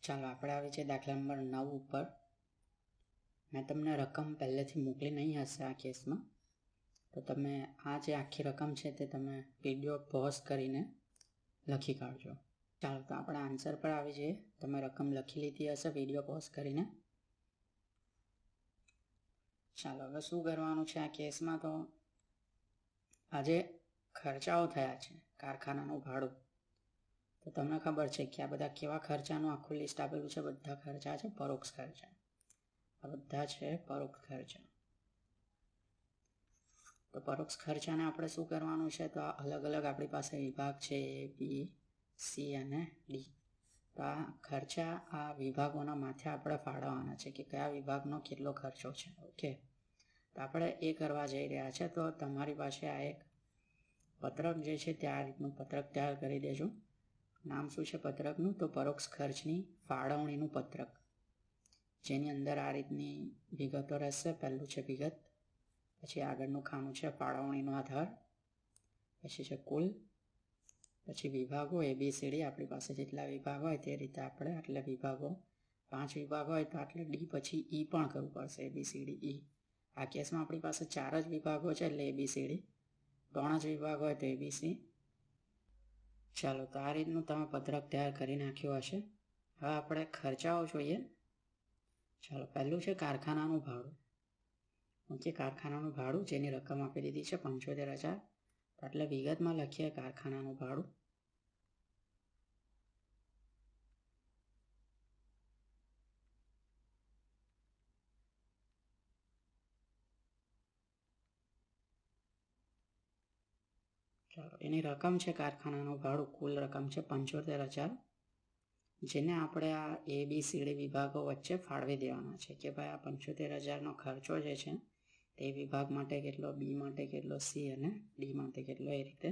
ચાલો આપણે આવી છે દાખલા નંબર 9 ઉપર. મેં તમને રકમ પહેલેથી મોકલી નહીં હશે આ કેસમાં, તો તમે આ જે આખી રકમ છે તે તમે વિડીયો પોઝ કરીને લખી કાઢજો. ચાલો તો આપણે આન્સર પર આવી જઈએ. તમે રકમ લખી લીધી હશે વિડીયો પોઝ કરીને. ચાલો હવે શું કરવાનું છે આ કેસમાં, તો આજે ખર્ચાઓ થયા છે કારખાનાનું ભાડું. તો તમને ખબર છે કે આ બધા કેવા ખર્ચાનું આખું લિસ્ટ આપેલું છે. બધા ખર્ચા છે પરોક્ષ ખર્ચા. આ બધા છે પરોક્ષ ખર્ચા. તો પરોક્ષ ખર્ચાને આપણે શું કરવાનું છે, તો આ અલગ અલગ આપણી પાસે વિભાગ છે A, B, C અને D. તો આ ખર્ચા આ વિભાગોના માથે આપણે ફાળવવાના છે કે કયા વિભાગનો કેટલો ખર્ચો છે. ઓકે, તો આપણે એ કરવા જઈ રહ્યા છે. તો તમારી પાસે આ એક પત્રક જે છે તે આ રીતનું પત્રક તૈયાર કરી દેજો. નામ શું છે પત્રકનું, તો પરોક્ષ ખર્ચની ફાળવણીનું પત્રક, જેની અંદર આ રીતની વિગતો રહેશે. પહેલું છે વિગત, પછી આગળનું ખાનું છે ફાળવણીનો આધાર, પછી છે કુલ, પછી વિભાગો ABCD. આપણી પાસે જેટલા વિભાગ હોય તે રીતે આપણે આટલા વિભાગો, 5 વિભાગ હોય તો આટલે D પછી E પણ કરવું પડશે, ABCD E. આ કેસમાં આપણી પાસે 4 જ વિભાગો છે એટલે ABCD, 3 જ વિભાગ હોય તો ABC. ચાલો તો આ રીતનું તમે પત્રક તૈયાર કરી નાખ્યું હશે. હવે આપણે ખર્ચાઓ જોઈએ. ચાલો પહેલું છે કારખાનાનું ભાડું. ઓકે, કારખાનાનું ભાડું જેની રકમ આપી દીધી છે 75,000. એટલે વિગતમાં લખીએ કારખાનાનું ભાડું. ચાલો એની રકમ છે કારખાનાનું ભાડું, કુલ રકમ છે 75,000, જેને આપણે આ ABCD વિભાગો વચ્ચે ફાળવી દેવાના છે કે ભાઈ આ 75,000નો ખર્ચો જે છે તે વિભાગ માટે કેટલો, B માટે કેટલો, C અને D માટે કેટલો, એ રીતે.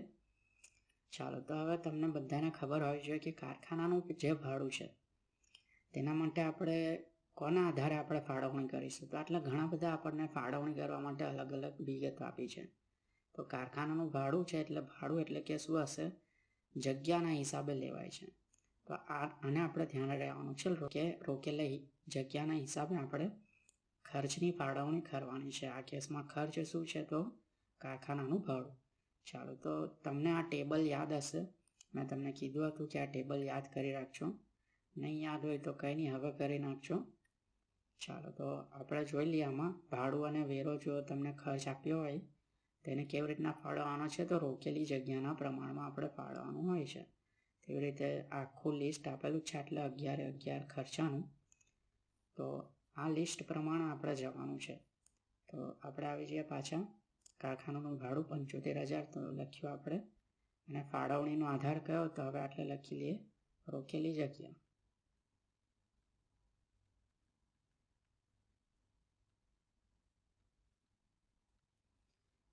ચાલો તો હવે તમને બધાને ખબર હોવી જોઈએ કે કારખાનાનું જે ભાડું છે તેના માટે આપણે કોના આધારે આપણે ફાળવણી કરીશું. તો આટલા ઘણા બધા આપણને ફાળવણી કરવા માટે અલગ અલગ વિગતો આપી છે. તો કારખાનાનું ભાડું છે એટલે ભાડું એટલે કે શું હશે, જગ્યાના હિસાબે લેવાય છે. તો આને આપણે ધ્યાન રહેવાનું છે કે રોકેલી જગ્યાના હિસાબે આપણે ખર્ચની ફાળવણી કરવાની છે. આ કેસમાં ખર્ચ શું છે, તો કારખાનાનું ભાડું. ચાલો તો તમને આ ટેબલ યાદ હશે. મેં તમને કીધું હતું કે આ ટેબલ યાદ કરી રાખજો. નહીં યાદ હોય તો કંઈ નહીં, હવે કરી નાખજો. ચાલો તો આપણે જોઈ લઈએ આમાં ભાડું અને વેરો જો તમને ખર્ચ આપ્યો હોય તેને કેવી રીતના ફાળવવાનો છે, તો રોકેલી જગ્યાના પ્રમાણમાં આપણે ફાળવવાનું હોય છે. તેવી રીતે આખું લિસ્ટ આપેલું છે એટલે 11 ખર્ચાનું. તો આ લિસ્ટ પ્રમાણે આપણે જવાનું છે. તો આપણે આવી જઈએ પાછા. કારખાનાનું ભાડું 75,000 તો લખ્યું આપણે, અને ફાળવણીનો આધાર કયો, તો હવે આટલે લખી લઈએ રોકેલી જગ્યા.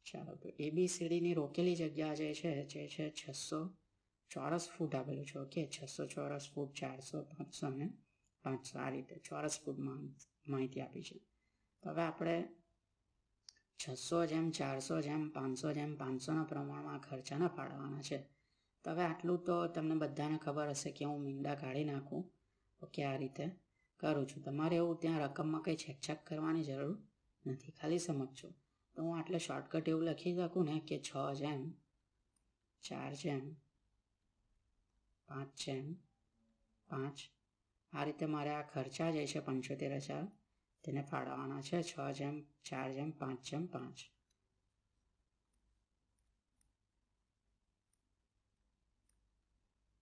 ચાલો તો ABCDની રોકેલી જગ્યા જે છે 600 ચોરસ ફૂટ આપેલું છે. ઓકે, 600 ચોરસ ફૂટ, 400, 500 અને 500, આ રીતે ચોરસ ફૂટમાં માહિતી આપી છે. તો હવે આપણે 600 જેમ 400 જેમ 500 જેમ 500ના પ્રમાણમાં ખર્ચાના ફાળવવાના છે. તો હવે આટલું તો તમને બધાને ખબર હશે કે હું મીંડા કાઢી નાખું. ઓકે, આ રીતે કરું છું. તમારે એવું ત્યાં રકમમાં કંઈ છેકછાક કરવાની જરૂર નથી, ખાલી સમજજો. તો હું આટલે શોર્ટકટ એવું લખી શકું ને કે 6 જેમ 4 જેમ 5 જેમ 5. આ રીતે મારે આ ખર્ચા જે છે 75,000 તેને ફાળવવાના છે 6 જેમ 4 જેમ 5 જેમ 5.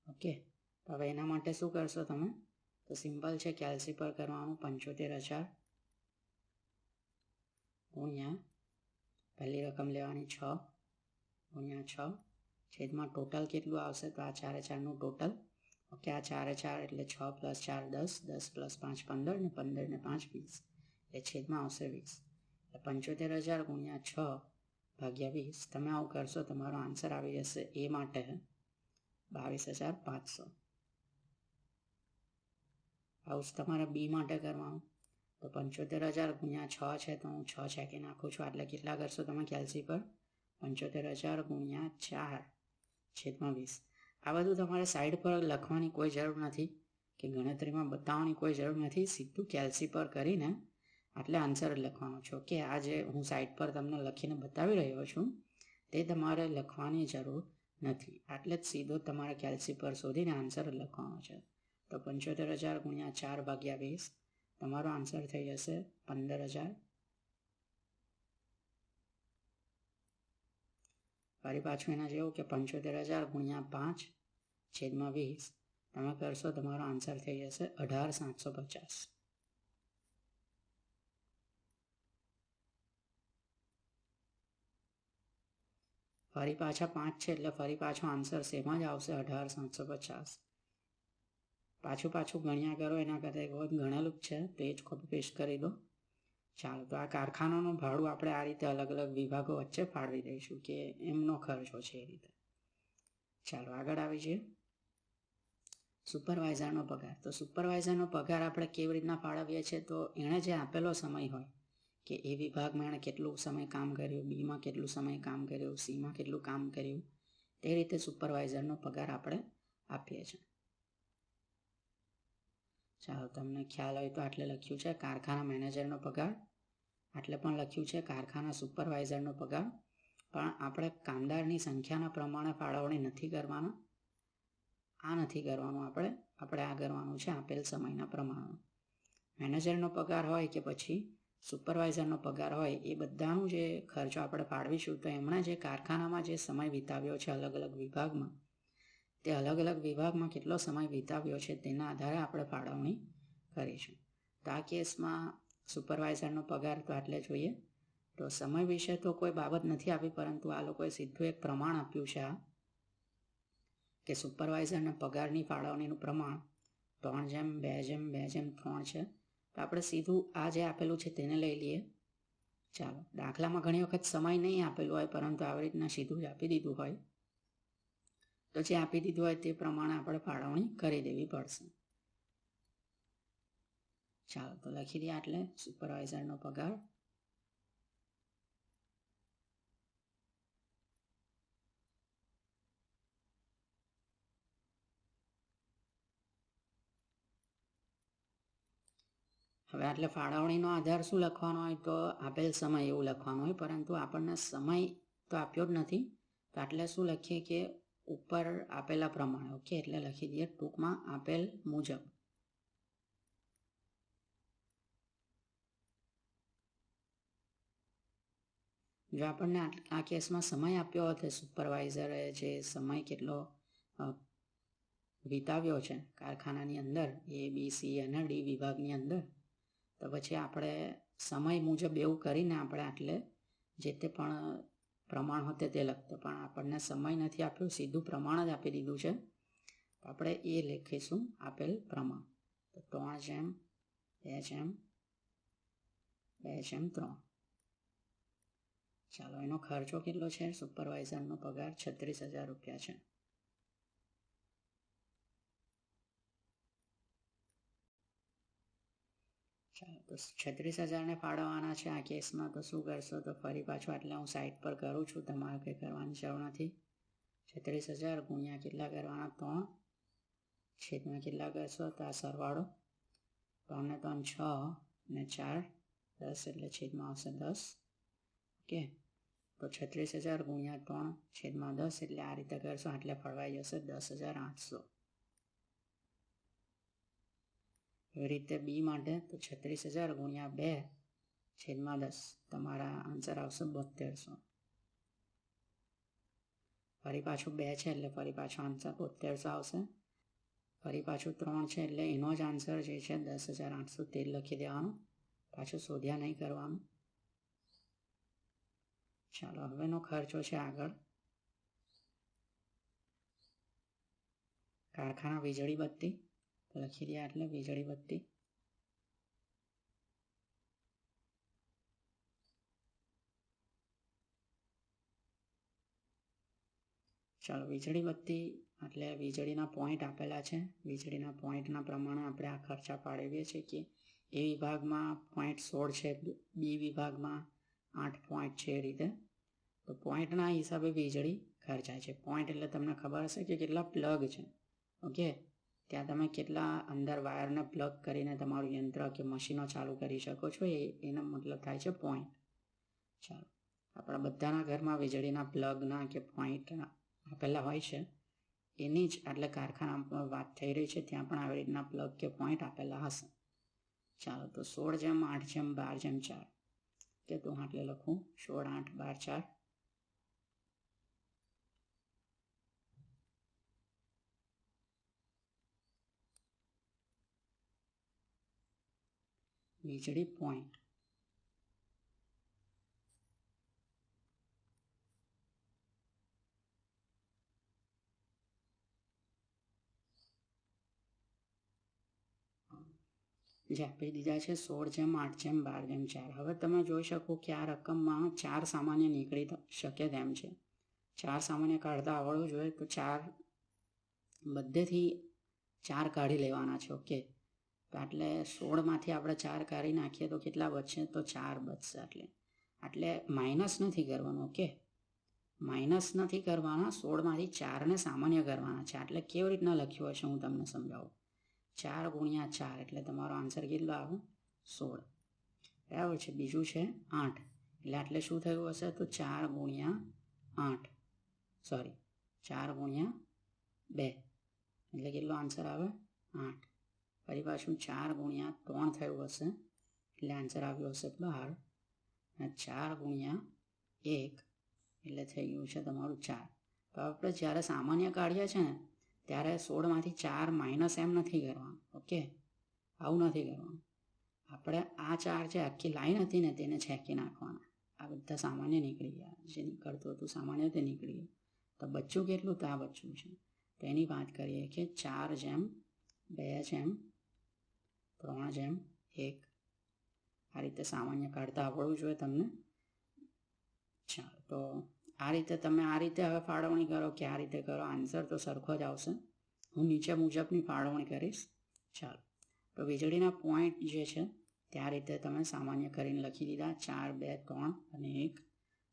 ઓકે, તો હવે એના માટે શું કરશો તમે, તો સિમ્પલ છે કેલ્સી પર કરવાનું. 75,000 ગુણ્યા પહેલી રકમ લેવાની 6 ગુણ્યા 6 છેદમાં ટોટલ કેટલું આવશે, તો આ 4/4નું ટોટલ. ઓકે, આ 4/4 એટલે 6 + 4 10, 10 + 5 15 ને 15 ને 5 20, એટલે છેદમાં આવશે 20. એટલે 75,000 ગુણ્યા 6 ભાગ્યા 20. તમે આવું કરશો તમારો આન્સર આવી જશે એ માટે 22,500. આવું જ તમારે B માટે કરવાનું. તો 75,000 ગુણ્યા 6 છે, તો હું 6 છેકી નાખું છું. એટલે કેટલા કરશો તમે કેલ્સી પર, 75,000 ગુણ્યા 4 છેદમાં 20. આ બધું તમારે સાઈડ પર લખવાની કોઈ જરૂર નથી કે ગણતરીમાં બતાવવાની કોઈ જરૂર નથી, સીધું કેલ્સી પર કરીને આટલે આન્સર જ લખવાનો છો કે આ જે હું સાઈડ પર તમને લખીને બતાવી રહ્યો છું તે તમારે લખવાની જરૂર નથી. આટલે જ સીધો તમારે કેલ્સી પર શોધીને આન્સર જ લખવાનો છે. તો 75,000 ગુણ્યા 4 ભાગ્યા 20 તમારો આન્સર થઈ જશે 15,000. ફરી પાછું એના જેવું કે 75,000 ગુણ્યા 5 છેદમાં 20 તમે કરશો તમારો આન્સર થઈ જશે 18,750. ફરી પાછા 5 છે એટલે ફરી પાછો આન્સર સેમ જ આવશે 18,750. પાછું ગણ્યા કરો એના કરતાં એક વખત ગણેલું જ છે તો એ જ કોપી પેસ્ટ કરી દો. ચાલો, તો આ કારખાનાનું ભાડું આપણે આ રીતે અલગ અલગ વિભાગો વચ્ચે ફાળવી દઈશું કે એમનો ખર્ચો છે એ રીતે. ચાલો આગળ આવી જઈએ. સુપરવાઇઝરનો પગાર. તો સુપરવાઇઝરનો પગાર આપણે કેવી રીતના ફાળવીએ છીએ, તો એણે જે આપેલો સમય હોય કે એ વિભાગમાં એણે કેટલું સમય કામ કર્યું, બીમાં કેટલું સમય કામ કર્યું, સીમાં કેટલું કામ કર્યું, તે રીતે સુપરવાઇઝરનો પગાર આપણે આપીએ છીએ. ચાલો, તમને ખ્યાલ હોય તો આટલે લખ્યું છે કારખાના મેનેજરનો પગાર, આટલે પણ લખ્યું છે કારખાના સુપરવાઇઝરનો પગાર. પણ આપણે કામદારની સંખ્યાના પ્રમાણે ફાળવણી નથી કરવાના. આ નથી કરવાનું, આપણે આ કરવાનું છે આપેલ સમયના પ્રમાણે. મેનેજરનો પગાર હોય કે પછી સુપરવાઇઝરનો પગાર હોય, એ બધાનું જે ખર્ચો આપણે ફાળવીશું તો એમણે જે કારખાનામાં જે સમય વિતાવ્યો છે અલગ અલગ વિભાગમાં, તે અલગ અલગ વિભાગમાં કેટલો સમય વિતાવ્યો છે તેના આધારે આપણે ફાળવણી કરીશું. તો આ કેસમાં સુપરવાઇઝરનો પગાર તો આટલે જોઈએ. તો સમય વિશે તો કોઈ બાબત નથી આપી, પરંતુ આ લોકોએ સીધું એક પ્રમાણ આપ્યું છે આ કે સુપરવાઇઝરના પગારની ફાળવણીનું પ્રમાણ 3:2:2:3 છે. તો આપણે સીધું આ જે આપેલું છે તેને લઈ લઈએ. ચાલો, દાખલામાં ઘણી વખત સમય નહીં આપેલું હોય, પરંતુ આવી રીતના સીધું જ આપી દીધું હોય તો જે આપી દીધું હોય તે પ્રમાણે આપણે ફાળવણી કરી દેવી પડશે. ચાલો, તો લખી દઈએ આટલે સુપરવાઇઝરનો પગાર. હવે આટલે ફાળવણીનો આધાર શું લખવાનો હોય, તો આપેલ સમય એવું લખવાનું હોય, પરંતુ આપણને સમય તો આપ્યો જ નથી. તો આટલે શું લખીએ કે ઉપર આપેલા પ્રમાણે. ઓકે, એટલે લખી દઈએ ટૂંકમાં આપેલ મુજબ. જો આપણને આ કેસમાં સમય આપ્યો હતો, સુપરવાઇઝરે જે સમય કેટલો વિતાવ્યો છે કારખાનાની અંદર A, B, C અને D વિભાગની અંદર, તો પછી આપણે સમય મુજબ એવું કરીને આપણે આટલે જે તે પણ પ્રમાણ હોતે તે લખતો. પણ આપણને સમય નથી આપ્યો, સીધું પ્રમાણ જ આપી દીધું છે. તો આપણે એ લખીશું આપેલ પ્રમાણ. તો 3:2:3. ચાલો, એનો ખર્ચો કેટલો છે? સુપરવાઇઝરનો પગાર 36,000 રૂપિયા છે. ચાલો, તો 36,000ને ફાળવવાના છે આ કેસમાં. તો શું કરશો? તો ફરી પાછું આટલે હું સાઈડ પર કરું છું, તમારે કંઈ કરવાની જરૂર નથી. 36,000 ગુણ્યા કેટલા કરવાના? 3 છેદમાં કેટલા કરશો? તો આ સરવાળો 3 ને 3 6 ને 4 10 એટલે છેદમાં આવશે 10. ઓકે, તો 36,000 ગુણ્યા 3 છેદમાં 10 એટલે આ રીતે કરશો, આટલે ફળવાઈ જશે 10,800. એવી રીતે બી માટે તો 36,000 ગુણ્યા 2 છેદમાં 10 તમારા આન્સર આવશે 7200. ફરી પાછું 2 છે એટલે ફરી પાછો આન્સર 7200 આવશે. ફરી પાછું 3 છે એટલે એનો જ આન્સર જે છે 10,800 તે લખી દેવાનું, પાછું શોધ્યા નહીં કરવાનું. ચાલો, હવેનો ખર્ચો છે આગળ કારખાના વીજળી બત્તી. તો લખી દઈએ એટલે વીજળી બત્તી. ચાલો, વીજળી બત્તી એટલે વીજળીના પોઈન્ટ આપેલા છે. વીજળીના પોઈન્ટના પ્રમાણે આપણે આ ખર્ચા ફાળવીએ છીએ કે એ વિભાગમાં 0.16 છે, બી વિભાગમાં 8 પોઈન્ટ છે, એ રીતે. તો પોઈન્ટના હિસાબે વીજળી ખર્ચાય છે. પોઈન્ટ એટલે તમને ખબર હશે કે કેટલા પ્લગ છે. ઓકે, ત્યાં તમે કેટલા અંદર વાયરને પ્લગ કરીને તમારું યંત્ર કે મશીનો ચાલુ કરી શકો છો એનો મતલબ થાય છે પોઈન્ટ. ચાલો, આપણા બધાના ઘરમાં વીજળીના પ્લગના કે પોઈન્ટ આપેલા હોય છે. એની જ એટલે કારખાનામાં વાત થઈ રહી છે, ત્યાં પણ આવી રીતના પ્લગ કે પોઈન્ટ આપેલા હશે. ચાલો, તો 16:8:12:4 કે તો હું આટલે લખું 16:8:12:4. વીજળી પોઈન્ટ. જે આપી દીધા છે 16:8:12:4. હવે તમે જોઈ શકો કે આ રકમમાં 4 સામાન્ય નીકળી શકે તેમ છે. 4 સામાન્ય કાઢતા આવડવું જોઈએ, તો 4 બધેથી 4 કાઢી લેવાના છે. ઓકે, તો એટલે 16માંથી આપણે 4 કાઢી નાખીએ તો કેટલા બચશે? તો 4 બચશે. એટલે માઇનસ નથી કરવાનું. ઓકે, માઇનસ નથી કરવાના, 16માંથી 4ને સામાન્ય કરવાના છે. એટલે કેવી રીતના લખ્યું હશે હું તમને સમજાવું. 4 × 4 એટલે તમારો આન્સર કેટલો આવે? 16. બરાબર છે. બીજું છે 8, એટલે શું થયું હશે? તો 4 × 8, સોરી 4 × 2 એટલે કેટલો આન્સર આવે? 8. ફરી પાછું 4 × 3 થયું હશે, એટલે આન્સર આવ્યો હશે 12. અને 4 × 1 એટલે થઈ ગયું છે તમારું 4. તો આપણે જ્યારે સામાન્ય કાઢીએ છીએ ને ત્યારે 16માંથી 4 માઇનસ એમ નથી કરવાનું. ઓકે, આવું નથી કરવાનું. આપણે આ 4 જે આખી લાઈન હતી ને તેને છેકી નાખવાના. આ બધા સામાન્ય નીકળી ગયા, જે નીકળતું હતું સામાન્ય તે નીકળી ગયું. તો બચ્ચું કેટલું? તો આ બચ્ચું છે. તો એની વાત કરીએ કે 4:2:3:1 આ રીતે સામાન્ય કાઢતા આવડવું જોઈએ તમને. ચાલો, તો આ રીતે તમે આ રીતે હવે ફાળવણી કરો કે આ રીતે કરો, આન્સર તો સરખો જ આવશે. હું નીચે મુજબની ફાળવણી કરીશ. ચાલો, તો વીજળીના પોઈન્ટ જે છે ત્યાં રીતે તમે સામાન્ય કરીને લખી દીધા 4, 2, 3 અને 1.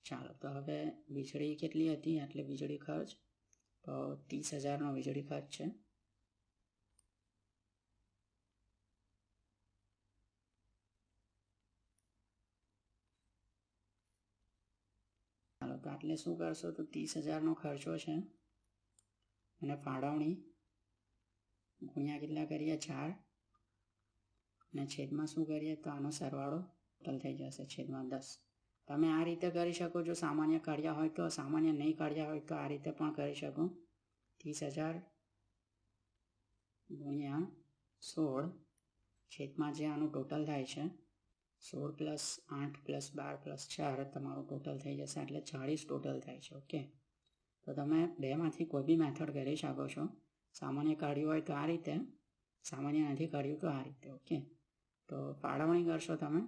ચાલો, તો હવે વીજળી કેટલી હતી? એટલે વીજળી ખર્ચ તો 30,000નો વીજળી ખર્ચ છે. ચાલો, તો આટલે શું કરશો? તો 30,000નો ખર્ચો છે અને ફાળવણી ગુણ્યા કેટલા કરીએ? 4 અને છેદમાં શું કરીએ? તો આનો સરવાળો ટોટલ થઈ જશે /10. તમે આ રીતે કરી શકો. જો સામાન્ય કાઢ્યા હોય તો, સામાન્ય નહીં કાઢ્યા હોય તો આ રીતે પણ કરી શકો. 30,000 ગુણ્યા 16 છેદમાં જે આનું ટોટલ થાય છે 16 + 8 + 12 + 4 તમારું ટોટલ થઈ જશે, એટલે 40 ટોટલ થાય છે. ઓકે, તો તમે બેમાંથી કોઈ બી મેથડ કરી શકો છો. સામાન્ય કાઢ્યું હોય તો આ રીતે, સામાન્ય નથી કાઢ્યું તો આ રીતે. ઓકે, તો ફાળવણી કરશો તમે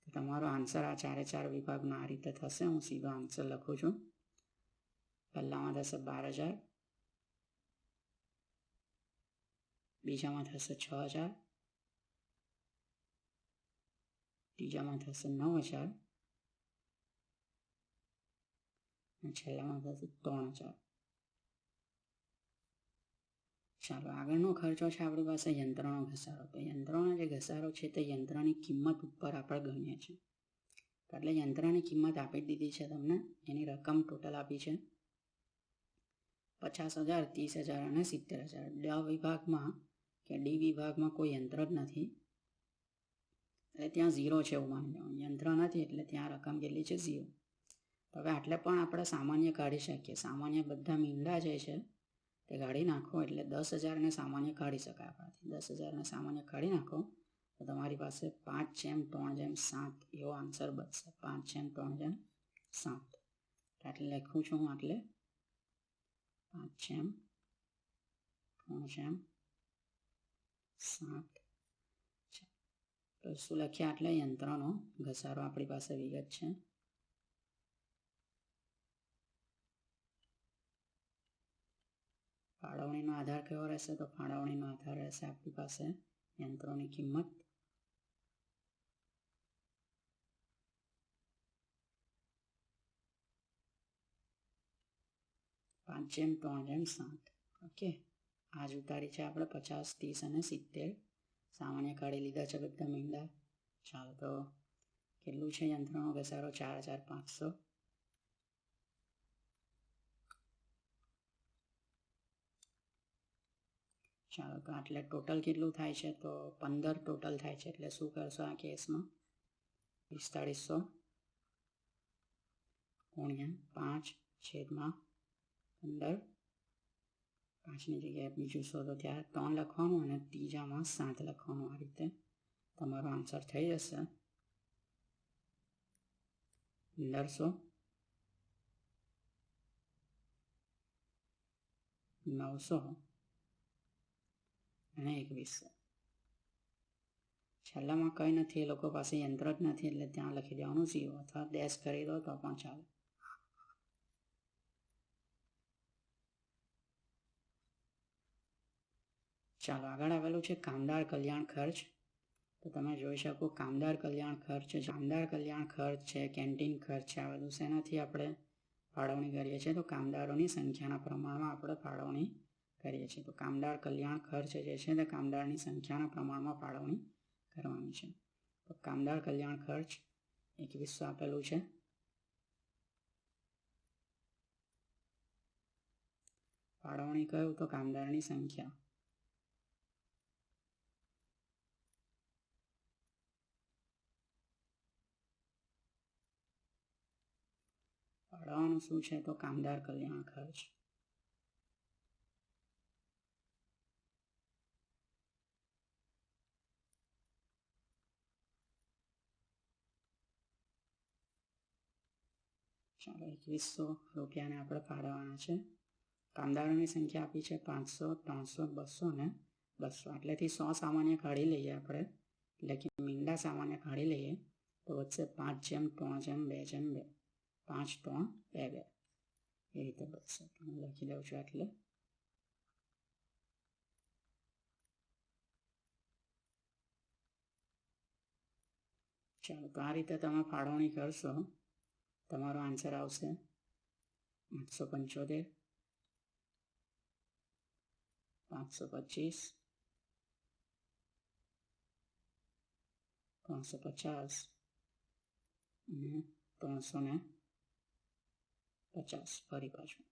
તો તમારો આન્સર આ 4 વિભાગનો આ રીતે થશે. હું સીધો આન્સર લખું છું. પહેલામાં થશે 12,000, બીજામાં થશે 6,000, ત્રીજામાં થશે 9,000 અને છેલ્લામાં થશે 3,000. ચાલો, આગળનો ખર્ચો છે આપણી પાસે યંત્રનો ઘસારો. તો યંત્રનો જે ઘસારો છે તે યંત્રની કિંમત ઉપર આપણે ગણીએ છીએ. એટલે યંત્રની કિંમત આપી દીધી છે તમને. એની રકમ ટોટલ આપી છે 50,000, 30,000 અને 70,000. ડ વિભાગમાં કે ડી વિભાગમાં કોઈ યંત્ર જ નથી, એટલે ત્યાં 0 છે એવું માની લેવાનું. યંત્ર નથી એટલે ત્યાં રકમ કેટલી છે? 0. હવે આટલે પણ આપણે સામાન્ય કાઢી શકીએ. સામાન્ય બધા મીંડા જે છે તે કાઢી નાખો એટલે 10,000ને સામાન્ય કાઢી શકાય આપણાથી. 10,000ને સામાન્ય કાઢી નાખો તો તમારી પાસે 5/3/7 એવો આન્સર બચશે. 5/3/7 એટલે લખું છું હું. એટલે 5/3/7. તો શું લખ્યા? એટલે યંત્રનો ઘસારો આપણી પાસે વિગત છે. ફાળવણીનો આધાર કયો રહેશે? તો ફાળવણીનો આધાર રહેશે આપણી પાસે યંત્રોની કિંમત. પાંચ જેમ 3/7. ઓકે, આજ ઉતારી છે આપણે 50, 30 અને 70. સામાન્ય કાઢી લીધા છે બધા મીંડા. ચાલો તો કેટલું છે યંત્રનો ઘસારો? 4500. ચાલો તો આટલે ટોટલ કેટલું થાય છે? તો 15 ટોટલ થાય છે. એટલે શું કરશો આ કેસમાં? 4500 ગુણ્યા 5/15. 5ની જગ્યાએ બીજું શોધો ત્યારે 3 લખવાનું અને ત્રીજામાં 7 લખવાનું. આ રીતે તમારો આન્સર થઈ જશે 1500, 900 અને 2100. છેલ્લામાં કંઈ નથી, એ લોકો પાસે યંત્ર જ નથી એટલે ત્યાં લખી દેવાનું 0 અથવા ડેશ કરી દો તો પણ ચાલે. ચાલો આગળ આવેલું છે કામદાર કલ્યાણ ખર્ચ. તો તમે જોઈ શકો કામદાર કલ્યાણ ખર્ચ છે, કેન્ટીન ખર્ચ છે. આ બધું શેનાથી આપણે ફાળવણી કરીએ છીએ? તો કામદારોની સંખ્યાના પ્રમાણમાં આપણે ફાળવણી કરીએ છીએ. તો કામદાર કલ્યાણ ખર્ચ જે છે તે કામદારની સંખ્યાના પ્રમાણમાં ફાળવણી કરવાની છે. તો કામદાર કલ્યાણ ખર્ચ 2100 આપેલું છે. ફાળવણી કયું? તો કામદારની સંખ્યા. ફાળવવાનું શું છે? તો કામદાર કલ્યાણ ખર્ચ. ચાલો 2100 રૂપિયાને આપણે ફાળવવાના છે. કામદારોની સંખ્યા આપી છે 500, 300, 200 અને 200. એટલેથી 100 સામાન્ય કાઢી લઈએ આપણે, એટલે કે મીંડા સામાન્ય કાઢી લઈએ તો વચ્ચે 5/3/2/2. 5/3/2/2 એ રીતે બચશે. હું લખી દઉં છું. એટલે ચાલો તો આ રીતે તમે ફાળવણી કરશો, તમારો આન્સર આવશે 875, 525, 350 અને 350. ફરી પાછું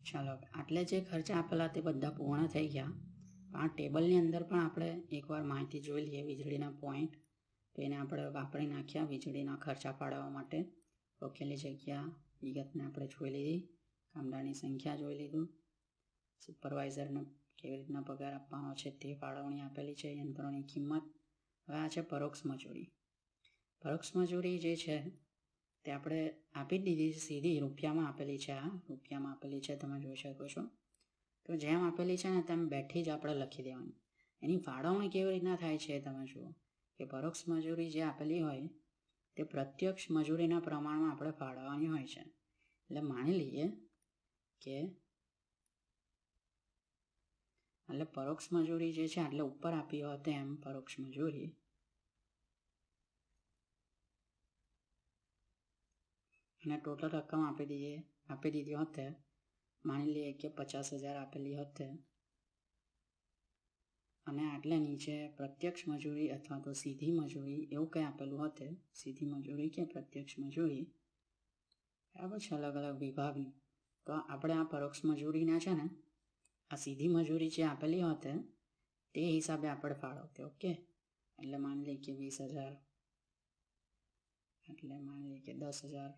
ચાલો આટલે જે ખર્ચા આપેલા તે બધા પૂર્ણ થઈ ગયા. આ ટેબલની અંદર પણ આપણે એકવાર માહિતી જોઈ લઈએ વીજળીના પોઈન્ટ. તો એને આપણે વાપરી નાખ્યા વીજળીના ખર્ચા ફાળવવા માટે. લખેલી જગ્યા વિગતને આપણે જોઈ લીધી, કામદારની સંખ્યા જોઈ લીધું, સુપરવાઇઝરને કેવી રીતના પગાર આપવાનો છે તે ફાળવણી આપેલી છે, યંત્રોની કિંમત. હવે આ છે પરોક્ષ મજૂરી. પરોક્ષ મજૂરી જે છે તે આપણે આપી દીધી, સીધી રૂપિયામાં આપેલી છે. આ રૂપિયામાં આપેલી છે, તમે જોઈ શકો છો. તો જેમ આપેલી છે ને તેમ બેઠી જ આપણે લખી દેવાની. એની ફાળવણી કેવી રીતના થાય છે તમે જુઓ કે પરોક્ષ મજૂરી જે આપેલી હોય તે પ્રત્યક્ષ મજૂરીના પ્રમાણમાં આપણે ફાળવવાની હોય છે. એટલે માની લઈએ કે એટલે પરોક્ષ મજૂરી જે છે એટલે ઉપર આપી હોય તેમ પરોક્ષ મજૂરી અને ટોટલ રકમ આપી દીધી હોતે. માની લઈએ કે 50,000 આપેલી હોતે અને આટલે નીચે પ્રત્યક્ષ મજૂરી અથવા તો સીધી મજૂરી એવું કંઈ આપેલું હોતે, સીધી મજૂરી કે પ્રત્યક્ષ મજૂરી, બરાબર છે, અલગ અલગ વિભાગની. તો આપણે આ પરોક્ષ મજૂરીના છે ને આ સીધી મજૂરી જે આપેલી હોતે તે હિસાબે આપણે ફાળવતે. ઓકે, એટલે માની લઈએ કે 20,000, એટલે માની લઈએ કે 10,000,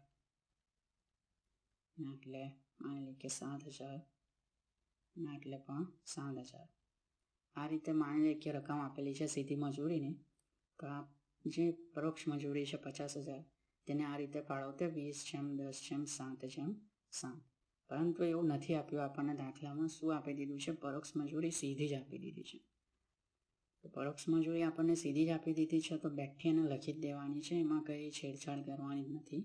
એટલે માની લઈએ કે 7,000, એટલે પણ 7,000. આ રીતે માની લઈએ કે રકમ આપેલી છે સીધી મજૂરીની, તો આ જે પરોક્ષ મજૂરી છે 50,000 તેને આ રીતે ફાળવતે 20/10/7/7. પરંતુ એવું નથી આપ્યું આપણને દાખલામાં. શું આપી દીધું છે? પરોક્ષ મજૂરી સીધી જ આપી દીધી છે. તો પરોક્ષ મજૂરી આપણને સીધી જ આપી દીધી છે, તો બેઠી એને લખી જ દેવાની છે, એમાં કંઈ છેડછાડ કરવાની જ નથી.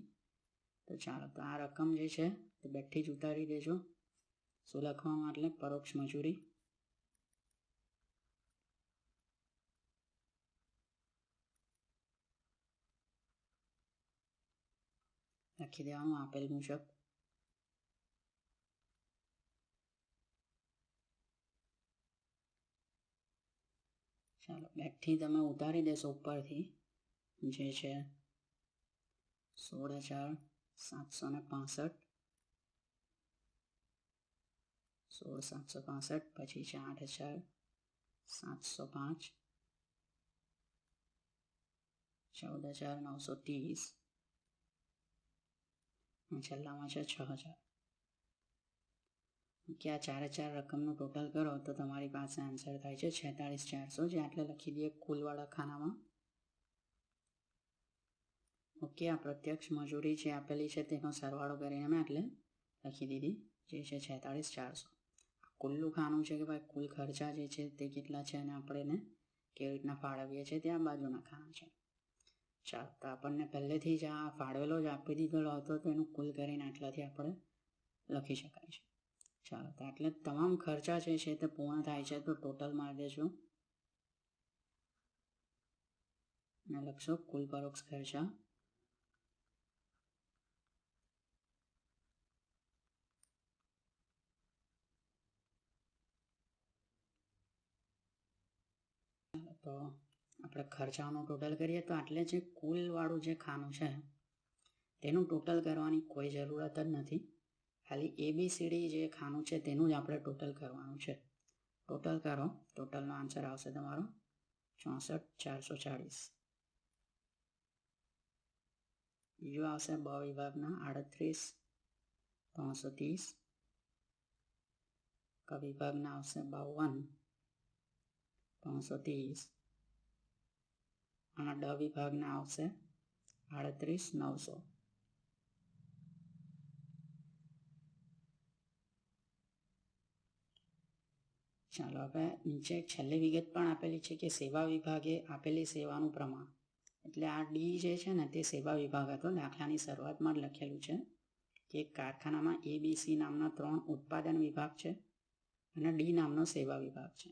તો ચાલો, તો આ રકમ જે છે તે બેઠી જ ઉતારી દેજો. શું લખવામાં? એટલે પરોક્ષ મજૂરી લખી દેવાનું આપેલ મુજબ. ચાલો, બેઠી તમે ઉતારી દેશો ઉપરથી, જે છે 16,765, 16,765, પછી છે 8,705, 14,930 અને છેલ્લામાં છે 6,000. કે આ 4 રકમનું ટોટલ કરો તો તમારી પાસે આન્સર થાય છે 46,400, જે આટલે લખી દઈએ કુલવાળા ખાનામાં. ઓકે, આ પ્રત્યક્ષ મજૂરી જે આપેલી છે તેનો સરવાળો કરીને મેં એટલે લખી દીધી, જે છે 46,400. કુલ્લું ખાનું છે કે ભાઈ કુલ ખર્ચા જે છે તે કેટલા છે અને આપણે એને કેવી રીતના ફાળવીએ છીએ ત્યાં બાજુના ખાના છે. ચાલો, તો આપણને પહેલેથી જ આ ફાળવેલો જ આપી દીધેલો હતો, તો એનું કુલ કરીને આટલાથી આપણે લખી શકાય છે. ચાલો, તો એટલે તમામ ખર્ચા જે છે તે પૂર્ણ થાય છે, તો ટોટલ મારી દેજો અને લખશો કુલ પરોક્ષ ખર્ચા. તો આપણે ખર્ચાઓનું ટોટલ કરીએ તો આટલે જે કુલવાળું જે ખાનું છે તેનું ટોટલ કરવાની કોઈ જરૂરત જ નથી. ખાલી ABCD જે ખાનું છે તેનું જ આપણે ટોટલ કરવાનું છે. ટોટલ કરો, ટોટલનો આન્સર આવશે તમારો 64,440. બીજું આવશે બ વિભાગના 38,330. ક વિભાગના આવશે 52,330 અને ડ વિભાગના આવશે 38,900. ચાલો, હવે નીચે છેલ્લી વિગત પણ આપેલી છે કે સેવા વિભાગે આપેલી સેવાનું પ્રમાણ. એટલે આ ડી જે છે ને તે સેવા વિભાગ હતો. દાખલાની શરૂઆતમાં જ લખેલું છે કે કારખાનામાં ABC નામના 3 ઉત્પાદન વિભાગ છે અને ડી નામનો સેવા વિભાગ છે.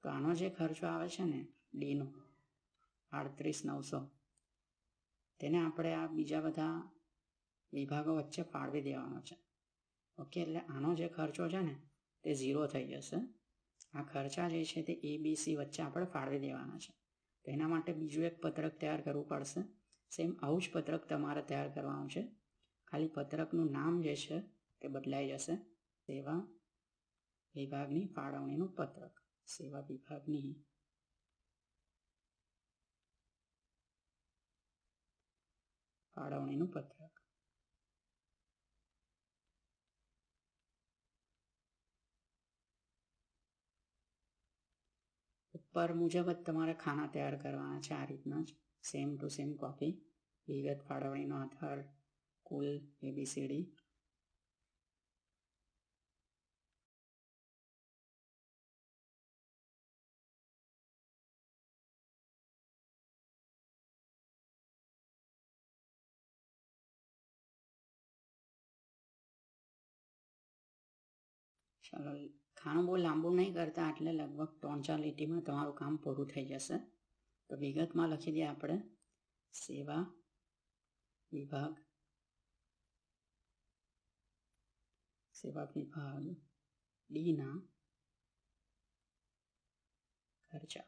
તો આનો જે ખર્ચો આવે છે ને ડીનો 38,900, તેને આપણે આ બીજા બધા વિભાગો વચ્ચે ફાળવી દેવાનો છે. ઓકે, એટલે આનો જે ખર્ચો છે ને તે 0 થઈ જશે. આ ખર્ચા જે છે તે ABC વચ્ચે આપણે ફાળવી દેવાના છે. તો એના માટે બીજું એક પત્રક તૈયાર કરવું પડશે. સેમ આવું જ પત્રક તમારે તૈયાર કરવાનું છે. ખાલી પત્રકનું નામ જે છે તે બદલાઈ જશે. સેવા વિભાગની ફાળવણીનું પત્રક. સેવા વિભાગની ફાળવણીનું પત્રક. ઉપર મુજબ જ તમારે ખાના તૈયાર કરવાના છે. આ રીતના જ સેમ ટુ સેમ કોપી. વિગત, ફાળવણીનો આધાર, કુલ, ABCD. ચાલો, ખાનું બહુ લાંબુ નહીં કરતા, એટલે લગભગ 3-4 લીટીમાં તમારું કામ પૂરું થઈ જશે. તો વિગતમાં લખી દઈએ આપણે સેવા વિભાગ ડીના ખર્ચા.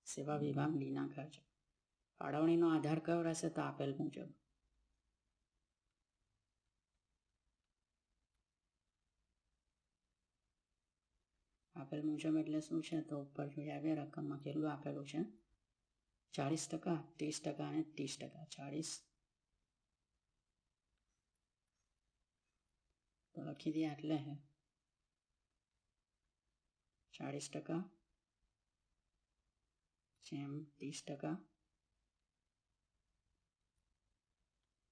સેવા વિભાગ ડીના ખર્ચા. ફાળવણીનો આધાર કયો રહેશે? તો આપેલ મુજબ. આપેલ મુજબ એટલે શું છે? તો ઉપર જોઈ આવીએ રકમમાં કેટલું આપેલું છે. 40%, 30% અને 30%. 40 તો લખી દઈએ એટલે 40%, જેમ 30%,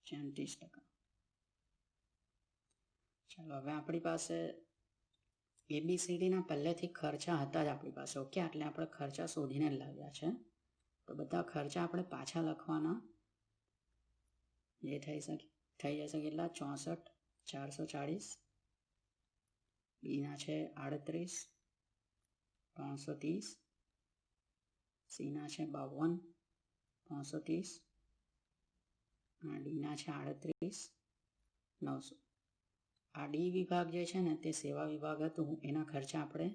જેમ 30%. ચાલો હવે આપણી પાસે ABCDના પહેલેથી ખર્ચા હતા જ આપણી પાસે. ઓકે, એટલે આપણે ખર્ચા શોધીને જ લાવ્યા છે. તો બધા ખર્ચા આપણે પાછા લખવાના. જે થઈ જશે કેટલા? 64,440. બીના છે 38, 330. સીના છે 52, 330. અને ડીના છે 38, 900. આ ડી વિભાગ જે છે ને તે સેવા વિભાગ હતું, એના ખર્ચા આપણે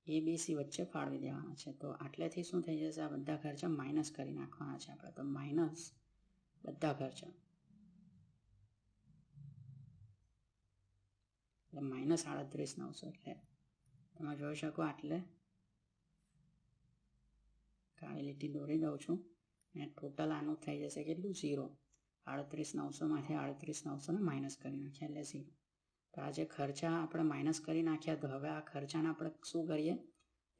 ABC વચ્ચે ફાળવી દેવાના છે. તો આટલેથી શું થઈ જશે? આ બધા ખર્ચા માઇનસ કરી નાખવાના છે આપણે. તો માઇનસ બધા ખર્ચા, એટલે માઇનસ 38,900. એટલે તમે જોઈ શકો આટલે કાળી લીટી દોરી દઉં છું અને ટોટલ આનું થઈ જશે કેટલું? 0. 38,900માંથી 38,900ને માઇનસ કરી નાખ્યા એટલે 0. તો આ જે ખર્ચા આપણે માઇનસ કરી નાખ્યા, તો હવે આ ખર્ચાને આપણે શું કરીએ?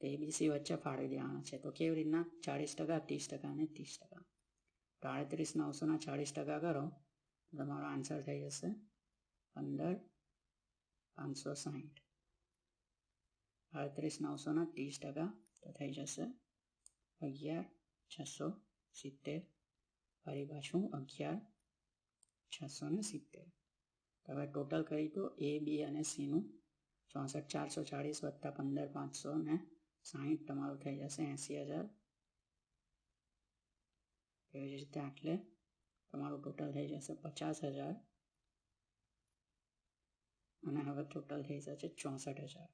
તો ABC વચ્ચે ફાળવી દેવાના છે. તો કેવી રીતના? 40%, 30% અને 30%. તો 38,900ના 40% કરો તો તમારો આન્સર થઈ જશે 15,560. 38,900ના 30% તો થઈ જશે 11,670. ફરી પાછું 11,670. તો હવે ટોટલ કરી તો A, B અને Cનું 64,440 વત્તા 15,560 તમારું થઈ જશે 80,000. એવી જ રીતે આટલે તમારું ટોટલ થઈ જશે 50,000. અને હવે ટોટલ થઈ જશે 64,000.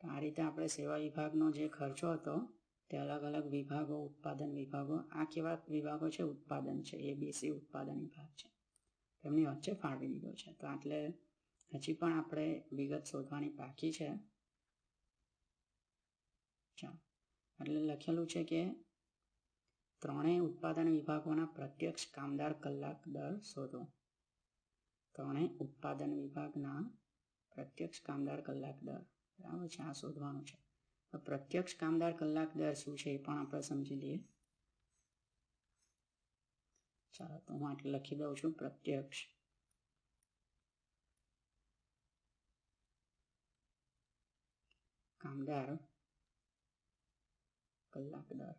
તો આ રીતે આપણે સેવા વિભાગનો જે ખર્ચો હતો તે અલગ અલગ વિભાગો, ઉત્પાદન વિભાગો, આ કેવા વિભાગો છે? ઉત્પાદન છે. ABC ઉત્પાદન વિભાગ છે, તેમની વચ્ચે ફાળવી દીધો છે. તો આટલે હજી પણ આપણે વિગત શોધવાની બાકી છે. ચાલો, એટલે લખેલું છે કે ત્રણેય ઉત્પાદન વિભાગોના પ્રત્યક્ષ કામદાર કલાક દર શોધો. ત્રણેય ઉત્પાદન વિભાગના પ્રત્યક્ષ કામદાર કલાક દર, બરાબર છે, આ શોધવાનું છે. તો પ્રત્યક્ષ કામદાર કલાક દર શું છે એ પણ આપણે સમજી લઈએ. ચાલો, તો હું આટલે લખી દઉં છું. પ્રત્યક્ષ કામદાર કલાક દર.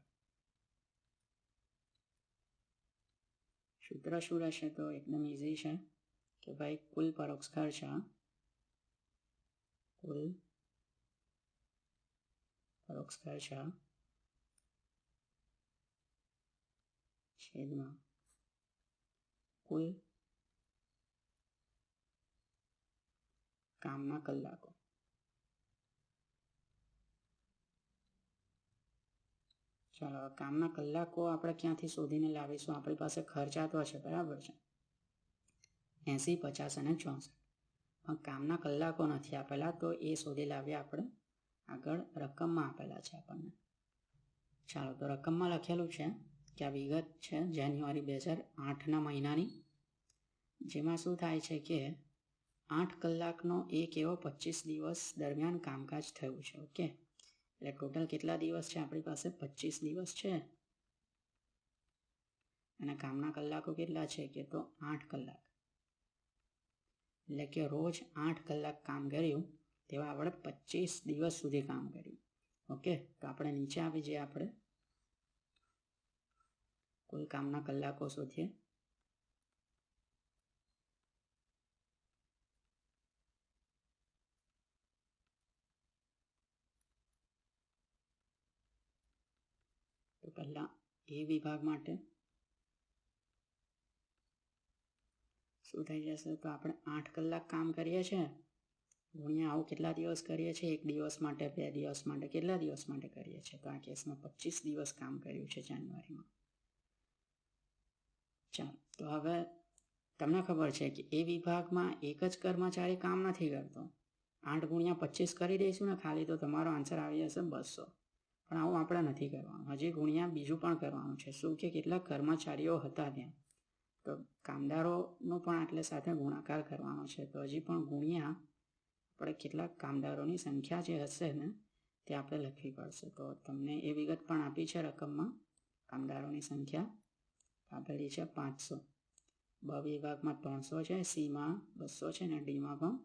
સૂત્ર શું રહેશે? તો એકદમ ઇઝી છે કે ભાઈ કુલ પરોક્ષ ખર્ચા, કુલ પરોક્ષ ખર્ચા છેદમાં કુલ કામના કલાકો. ચાલો, કામના કલાકો આપણે ક્યાંથી શોધીને લાવીશું? આપણી પાસે ખર્ચા તો છે, બરાબર છે, 80, 50 અને 64. પણ કામના કલાકો નથી આપેલા, તો એ શોધી લાવીએ આપણે. આગળ રકમમાં આપેલા છે આપણને. ચાલો, તો રકમમાં લખેલું છે કે આ વિગત છે જાન્યુઆરી 2008ના મહિનાની, જેમાં શું થાય છે કે 8 કલાકનો એક એવો 25 દિવસ દરમિયાન કામકાજ થયું છે. ઓકે, એટલે ટોટલ કેટલા દિવસ છે આપણી પાસે? 25 દિવસ છે. અને કામના કલાકો કેટલા છે? કે તો 8 કલાક. એટલે કે રોજ 8 કલાક કામ કર્યું, તેવા આપણે 25 દિવસ સુધી કામ કર્યું. ઓકે, તો આપણે નીચે આવી જઈએ, આપણે કુલ કામના કલાકો શોધીએ. તો પહેલા એ વિભાગ માટે શું થઈ જશે? તો આપણે 8 કલાક કામ કરીએ છીએ ગુણ્યા આવું કેટલા દિવસ કરીએ છીએ? 1 દિવસ માટે, 2 દિવસ માટે, કેટલા દિવસ માટે કરીએ છીએ? તો આ કેસમાં 25 દિવસ કામ કર્યું છે જાન્યુઆરીમાં. ચાલો, તો હવે તમને ખબર છે કે એ વિભાગમાં એક જ કર્મચારી કામ નથી કરતો. 8 ગુણ્યા 25 કરી દઈશું ને ખાલી, તો તમારો આન્સર આવી જશે 200. પણ આવું આપણે નથી કરવાનું. હજી ગુણ્યા બીજું પણ કરવાનું છે. શું કે કેટલા કર્મચારીઓ હતા ત્યાં, તો કામદારોનો પણ આટલે સાથે ગુણાકાર કરવાનો છે. તો હજી પણ ગુણ્યા આપણે કેટલાક કામદારોની સંખ્યા જે હશે ને તે આપણે લખવી પડશે. તો તમને એ વિગત પણ આપી છે રકમમાં. કામદારોની સંખ્યા આપેલી છે 500. બ વિભાગમાં 300 છે, સીમાં 200 છે અને ડીમાં પણ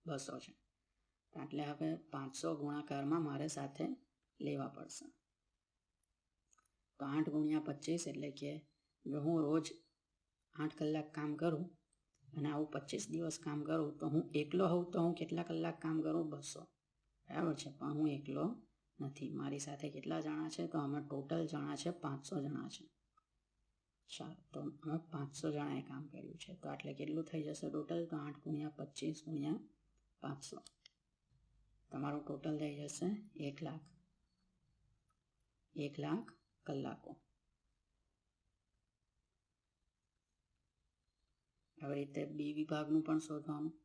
200 છે. એટલે હવે 500 ગુણાકારમાં મારે સાથે લેવા પડશે. તો 8 ગુણ્યા 25 એટલે કે જો હું રોજ 8 કલાક કામ કરું અને આવું 25 દિવસ કામ કરું તો હું એકલો હોઉં તો હું કેટલા કલાક કામ કરું? 200. બરાબર છે. પણ હું એકલો નથી. મારી સાથે કેટલા જણા છે? તો અમે ટોટલ જણા છે 500 જણા છે. ચાલો, તો અમે 500 જણાએ કામ કર્યું છે. તો એટલે કેટલું થઈ જશે ટોટલ? તો 8 ગુણ્યા 25 ગુણ્યા 500. તમારું ટોટલ થઈ જશે 1 લાખ. 1 લાખ કલાકો. આવી રીતે બી વિભાગનું પણ શોધવાનું.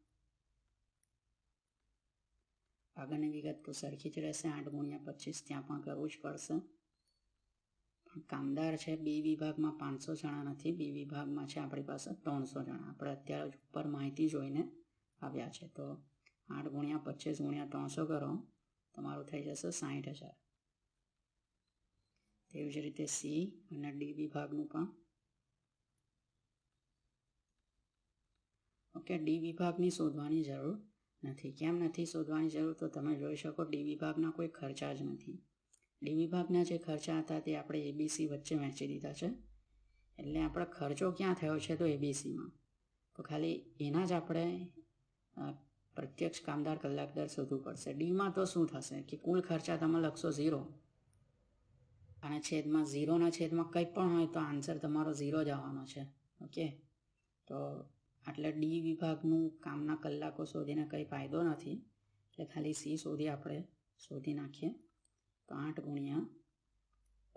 આગળની વિગત તો સરખી જ રહેશે. 8 ગુણ્યા 25 ત્યાં પણ કરવું જ પડશે. પણ કામદાર છે બી વિભાગમાં 500 જણા નથી. બી વિભાગમાં છે આપણી પાસે 300 જણા. આપણે અત્યારે ઉપર માહિતી જોઈને આવ્યા છે. તો 8 ગુણ્યા 25 ગુણ્યા 300 કરો, તમારું થઈ જશે 60,000. તેવી જ રીતે સી અને ડી વિભાગનું પણ. ઓકે, ડી વિભાગની શોધવાની જરૂર નથી. કેમ નથી શોધવાની જરૂર? તો તમે જોઈ શકો ડી વિભાગના કોઈ ખર્ચા જ નથી. ડી વિભાગના જે ખર્ચા હતા તે આપણે એબીસી વચ્ચે વહેંચી દીધા છે. એટલે આપણે ખર્ચો ક્યાં થયો છે? તો એબીસીમાં. તો ખાલી એના જ આપણે પ્રત્યક્ષ કામદાર કલાક દર શોધવું પડશે. ડીમાં તો શું થશે કે કુલ ખર્ચા તમે લખશો 0 અને છેદમાં 0ના છેદમાં કંઈ પણ હોય તો આન્સર તમારો 0 જ આવવાનો છે. ઓકે, તો એટલે ડી વિભાગનું કામના કલાકો શોધીને કંઈ ફાયદો નથી. એટલે ખાલી સી શોધી નાખીએ. તો 8 ગુણ્યા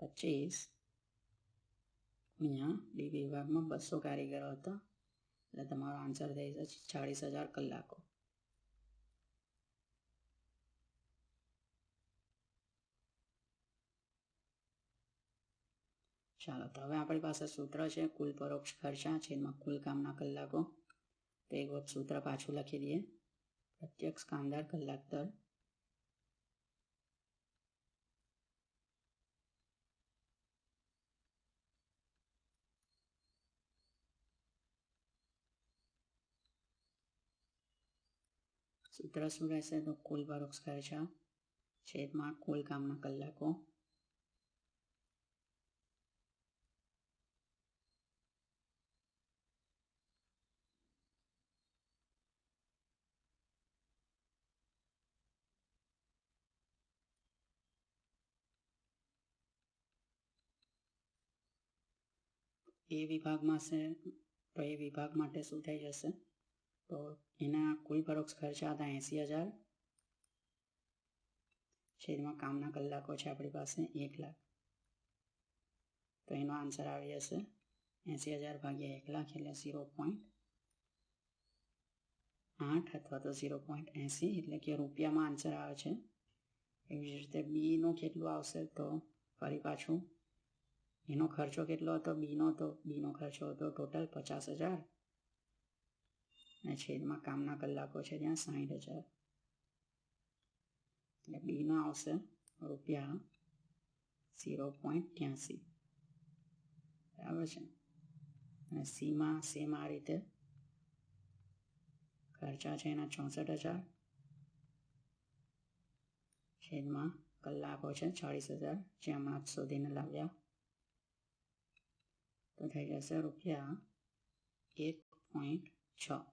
25 ગુણ્યા ડી વિભાગમાં 200 કારીગરો હતા. એટલે તમારો આન્સર થઈ જશે 40,000 કલાકો. ચાલો, તો હવે આપણી પાસે સૂત્ર છે કુલ પરોક્ષ ખર્ચા છેદમાં કુલ કામના કલાકો. તો એક વખત સૂત્ર પાછું લખી દઈએ. પ્રત્યક્ષ કામદાર કલાક દર સૂત્ર શું રહેશે? તો કુલ પરોક્ષ ખર્ચા છેદમાં કુલ કામના કલાકો. એ વિભાગમાં છે તો એ વિભાગ માટે શું થઈ જશે? તો એના કુલ પરોક્ષ ખર્ચા હતા 80,000 છેદમાં કામના કલાકો છે આપણી પાસે 1 લાખ. તો એનો આન્સર આવી જશે 80,000 ભાગ્યા 1 લાખ એટલે 0.8 અથવા તો 0.80 એટલે કે રૂપિયામાં આન્સર આવે છે. એવી જ રીતે બીનું કેટલું આવશે? તો ફરી પાછું એનો ખર્ચો કેટલો હતો? બીનો ખર્ચો હતો ટોટલ 50,000 અને છેદમાં કામના કલાકો છે ત્યાં 60,000. એટલે બીનો આવશે રૂપિયા 0.83. બરાબર છે. અને સીમાં સેમ આ રીતે ખર્ચા છે એના 64,000 છેદમાં કલાકો છે 40,000 જે હમણાં જ શોધીને લાવ્યા. તો થઈ જશે રૂપિયા 1.6.